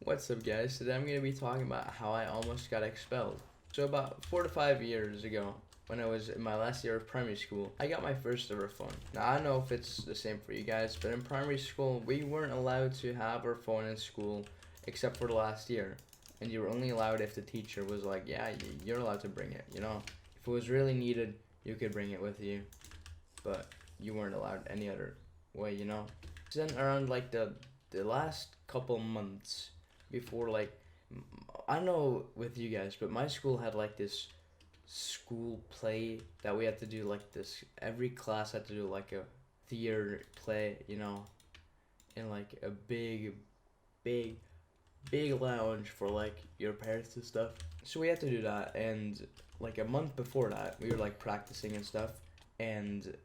What's up, guys? Today I'm going to be talking about how I almost got expelled. So about 4 to 5 years ago, when I was in my last year of primary school, I got my first ever phone. Now I don't know if it's the same for you guys, but in primary school we weren't allowed to have our phone in school except for the last year. And you were only allowed if the teacher was like, yeah, you're allowed to bring it, you know? If it was really needed, you could bring it with you, but you weren't allowed any other way, you know? Then around like the last couple months before, like, I don't know with you guys, but my school had like this school play that we had to do, like this every class had to do like a theater play, you know, in like a big big lounge for like your parents and stuff. So we had to do that, and like a month before that we were like practicing and stuff, and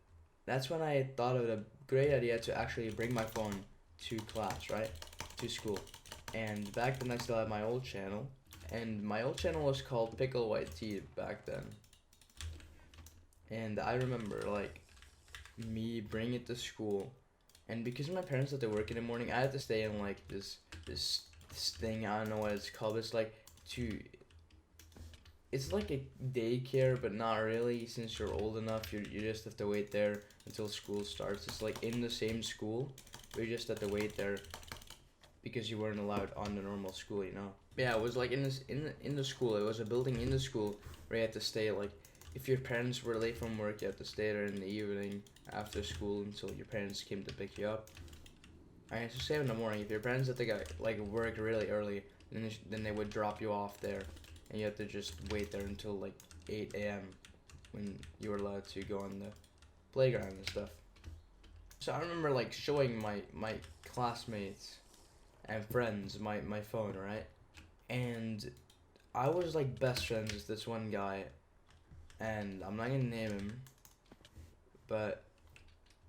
that's when I thought of a great idea to actually bring my phone to class, right, to school. And back then I still had my old channel, and my old channel was called Pickle White Tea back then. And I remember like me bringing it to school, and because my parents had to work in the morning, I had to stay in like this thing. I don't know what it's called. It's like to it's like a daycare, but not really. Since you're old enough, you just have to wait there until school starts. It's like in the same school, but you just have to wait there because you weren't allowed on the normal school, you know. Yeah, it was like in the school. It was a building in the school where you had to stay. Like, if your parents were late from work, you had to stay there in the evening after school until your parents came to pick you up. Alright, so say in the morning, if your parents had to get like work really early, then they would drop you off there, and you had to just wait there until like 8 a.m. when you were allowed to go on the playground and stuff. So I remember like showing my classmates and friends my phone, right? And I was like best friends with this one guy, and I'm not gonna name him, but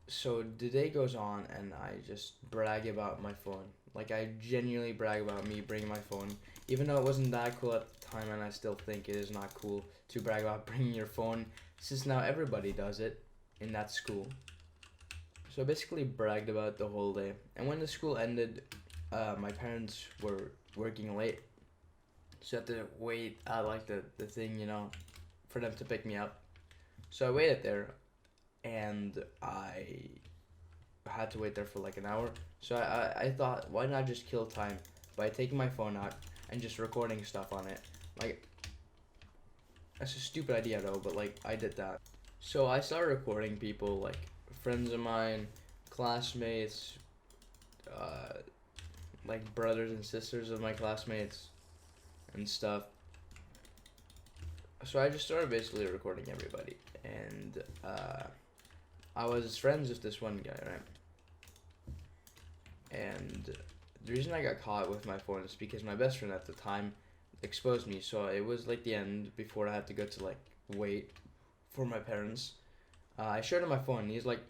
so the day goes on and I just brag about my phone. Like, I genuinely brag about me bringing my phone, even though it wasn't that cool at the time, and I still think it is not cool to brag about bringing your phone, since now everybody does it in that school. So I basically bragged about it the whole day. And when the school ended, my parents were working late, so I had to wait at like the thing, you know, for them to pick me up. So I waited there, and I had to wait there for like an hour. So I thought, why not just kill time by taking my phone out and just recording stuff on it? Like, that's a stupid idea though, but like, I did that. So I started recording people, like friends of mine, classmates, uh, like brothers and sisters of my classmates and stuff. So I just started basically recording everybody, and I was friends with this one guy, right? And the reason I got caught with my phone is because my best friend at the time exposed me. So it was like the end before I had to go to like wait for my parents. I showed him my phone. And he's like,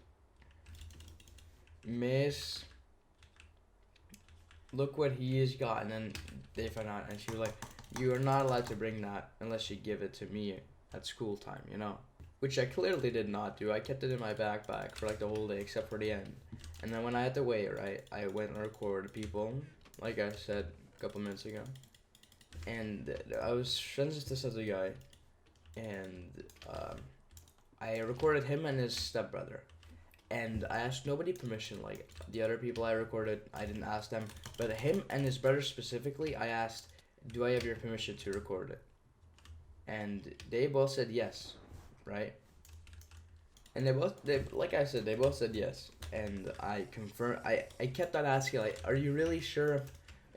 "Miss, look what he has got." And then they found out, and she was like, "You are not allowed to bring that unless you give it to me at school time, you know?" Which I clearly did not do. I kept it in my backpack for like the whole day except for the end. And then when I had to wait, right, I went and recorded people, like I said a couple minutes ago. And I was friends with this other guy, and I recorded him and his stepbrother. And I asked nobody permission. Like the other people I recorded, I didn't ask them. But him and his brother specifically, I asked, "Do I have your permission to record it?" And they both said yes, right? And they like I said, they both said yes. And I confirmed. I kept on asking, like, "Are you really sure?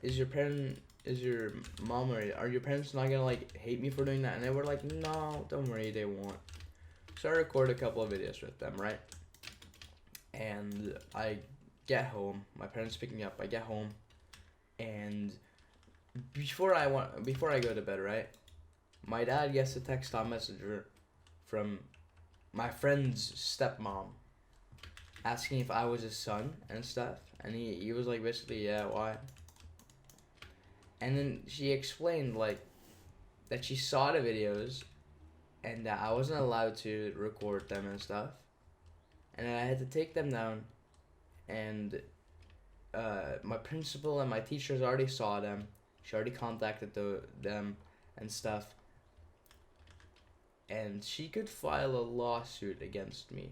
Is your mom, or are your parents not gonna like hate me for doing that?" And they were like, "No, don't worry, they won't." So I recorded a couple of videos with them, right? And I get home. My parents pick me up. I get home, and before I go to bed, right? My dad gets a text on Messenger from my friend's stepmom asking if I was his son and stuff. And he was like, basically, yeah, why? And then she explained, like, that she saw the videos and that I wasn't allowed to record them and stuff. And I had to take them down, and my principal and my teachers already saw them. She already contacted them and stuff, and she could file a lawsuit against me.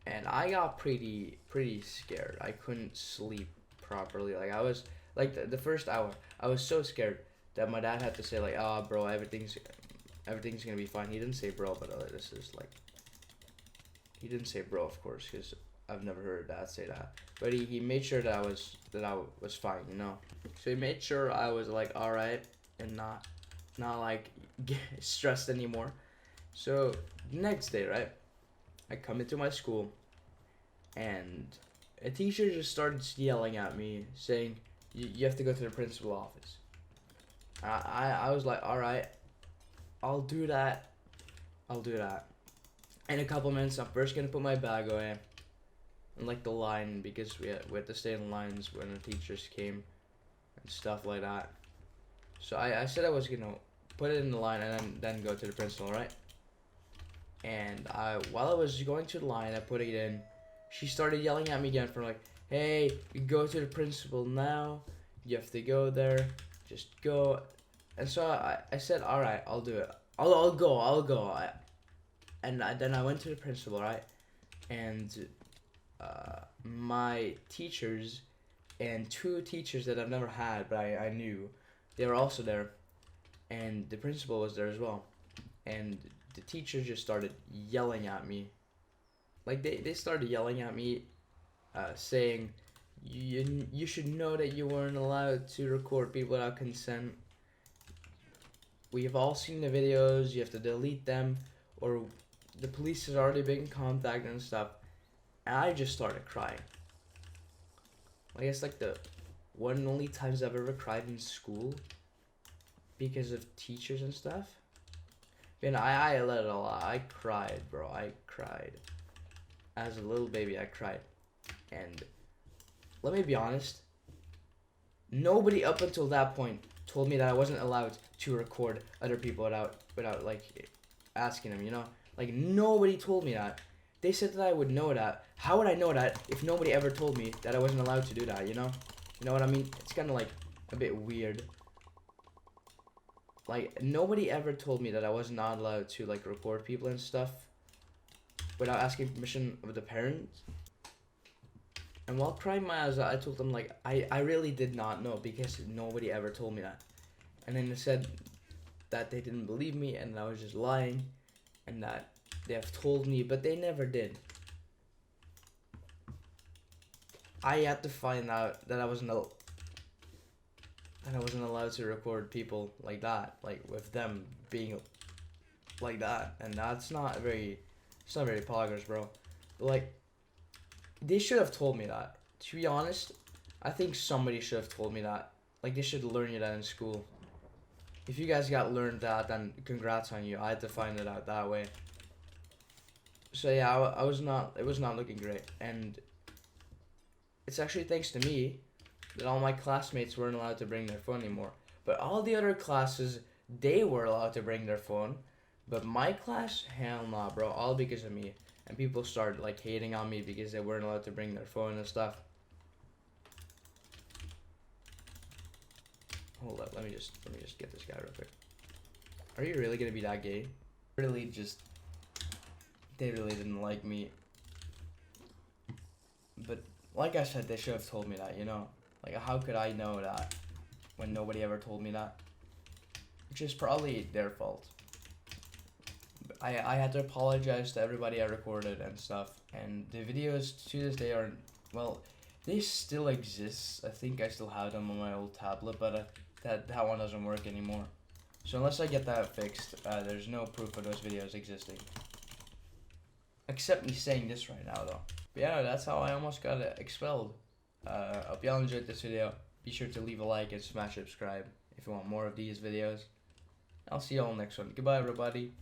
And I got pretty scared. I couldn't sleep properly. Like I was like the first hour, I was so scared that my dad had to say like, "Ah, bro, everything's gonna be fine." He didn't say bro, but this is like, he didn't say bro, of course, because I've never heard dad say that. But he made sure that I was fine, you know. So he made sure I was like all right and not like get stressed anymore. So next day, right, I come into my school, and a teacher just started yelling at me, saying, "You have to go to the principal office." I was like, all right, I'll do that. I'll do that. In a couple minutes, I'm first gonna put my bag away, in like the line, because we had to stay in lines when the teachers came and stuff like that. So I said I was gonna put it in the line and then go to the principal, right? And while I was going to the line, I put it in. She started yelling at me again for like, "Hey, you go to the principal now. You have to go there. Just go." And so I said, "All right, I'll do it. I'll go." Then I went to the principal, right? And my teachers and two teachers that I've never had, but I knew, they were also there, and the principal was there as well. And the teachers just started yelling at me. Like they started yelling at me, saying, you should know that you weren't allowed to record people without consent. We've all seen the videos. You have to delete them, or the police has already been in contact and stuff." And I just started crying. I guess like the one and only times I've ever cried in school because of teachers and stuff. And I let it all out. I cried, bro. I cried. As a little baby, I cried. And let me be honest, nobody up until that point told me that I wasn't allowed to record other people without like asking them, you know? Like nobody told me that. They said that I would know that. How would I know that if nobody ever told me that I wasn't allowed to do that, you know? You know what I mean? It's kind of like a bit weird. Like nobody ever told me that I was not allowed to like record people and stuff without asking permission of the parents. And while crying my eyes out, I told them like I really did not know, because nobody ever told me that. And then they said that they didn't believe me and that I was just lying, and that they have told me, but they never did. I had to find out that I wasn't allowed to record people like that, like with them being like that, and that's not very, it's not very progress, bro. Like, they should have told me that. To be honest, I think somebody should have told me that. Like, they should learn you that in school. If you guys got learned that, then congrats on you. I had to find it out that way. So yeah, it was not looking great, and it's actually thanks to me that all my classmates weren't allowed to bring their phone anymore. But all the other classes, they were allowed to bring their phone, but my class, hell nah, bro, all because of me. And people started like hating on me because they weren't allowed to bring their phone and stuff. Hold up, let me just get this guy real quick. Are you really gonna be that gay? Really just, they really didn't like me. But like I said, they should have told me that, you know? Like, how could I know that when nobody ever told me that? Which is probably their fault. I had to apologize to everybody I recorded and stuff. And the videos to this day are, well, they still exist. I think I still have them on my old tablet, but that one doesn't work anymore. So unless I get that fixed, there's no proof of those videos existing. Except me saying this right now, though. But yeah, that's how I almost got expelled. Hope y'all enjoyed this video. Be sure to leave a like and smash subscribe if you want more of these videos. I'll see y'all next one. Goodbye, everybody.